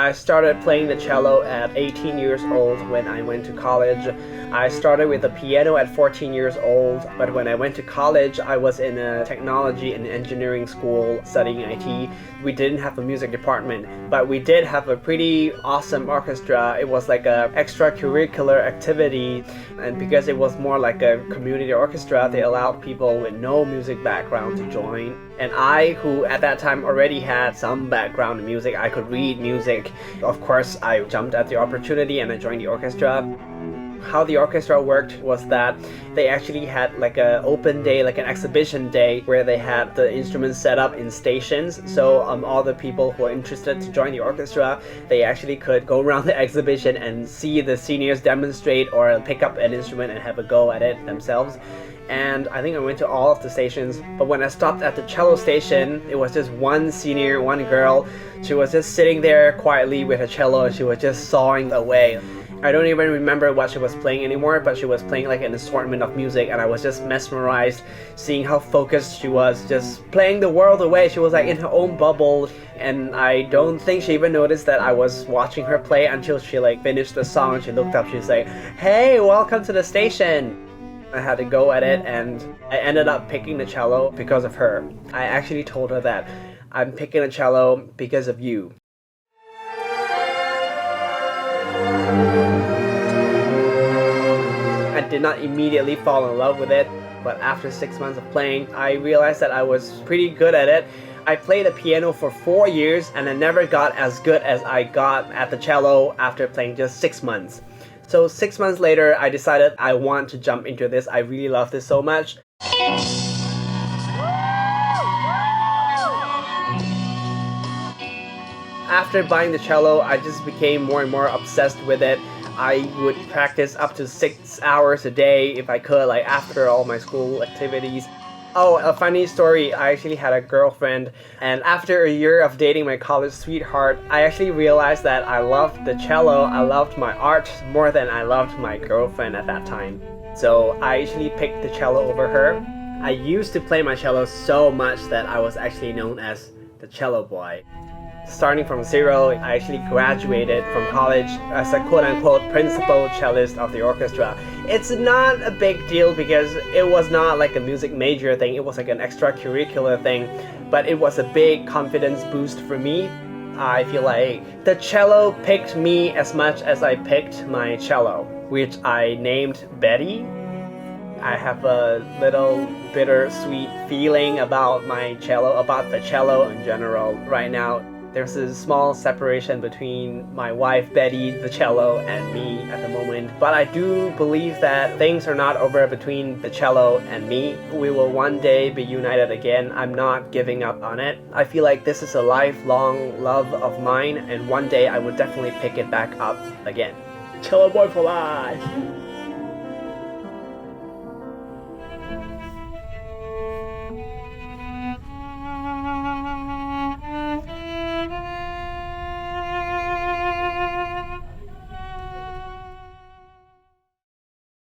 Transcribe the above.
I started playing the cello at 18 years old when I went to college. I started with the piano at 14 years old, but when I went to college, I was in a technology and engineering school studying IT. We didn't have a music department, but we did have a pretty awesome orchestra. It was like a extracurricular activity, and because it was more like a community orchestra, they allowed people with no music background to join. And I, who at that time already had some background in music, I could read music. Of course, I jumped at the opportunity and I joined the orchestra. How the orchestra worked was that they actually had like an open day, like an exhibition day, where they had the instruments set up in stations. So all the people who were interested to join the orchestra, they actually could go around the exhibition and see the seniors demonstrate or pick up an instrument and have a go at it themselves. And I think I went to all of the stations, but when I stopped at the cello station, it was just one senior, one girl. She was just sitting there quietly with a cello and she was just sawing away. I don't even remember what she was playing anymore, but she was playing like an assortment of music, and I was just mesmerized seeing how focused she was, just playing the world away. She was like in her own bubble, and I don't think she even noticed that I was watching her play until she like finished the song. She looked up, she's like, "Hey, welcome to the station." I had to go at it, and I ended up picking the cello because of her. I actually told her that I'm picking the cello because of you. I did not immediately fall in love with it, but after 6 months of playing, I realized that I was pretty good at it. I played the piano for 4 years, and I never got as good as I got at the cello after playing just 6 months. So 6 months later, I decided I want to jump into this. I really love this so much. After buying the cello, I just became more and more obsessed with it. I would practice up to 6 hours a day if I could, like after all my school activities. Oh, a funny story, I actually had a girlfriend, and after a year of dating my college sweetheart, I actually realized that I loved the cello, I loved my art more than I loved my girlfriend at that time. So I actually picked the cello over her. I used to play my cello so much that I was actually known as the Celloboy. Starting from zero, I actually graduated from college as a quote-unquote principal cellist of the orchestra. It's not a big deal because it was not like a music major thing, it was like an extracurricular thing, but it was a big confidence boost for me. I feel like the cello picked me as much as I picked my cello, which I named Betty. I have a little bittersweet feeling about my cello, about the cello in general right now. There's a small separation between my wife Betty, the cello, and me at the moment. But I do believe that things are not over between the cello and me. We will one day be united again. I'm not giving up on it. I feel like this is a lifelong love of mine, and one day I would definitely pick it back up again. Celloboy for life!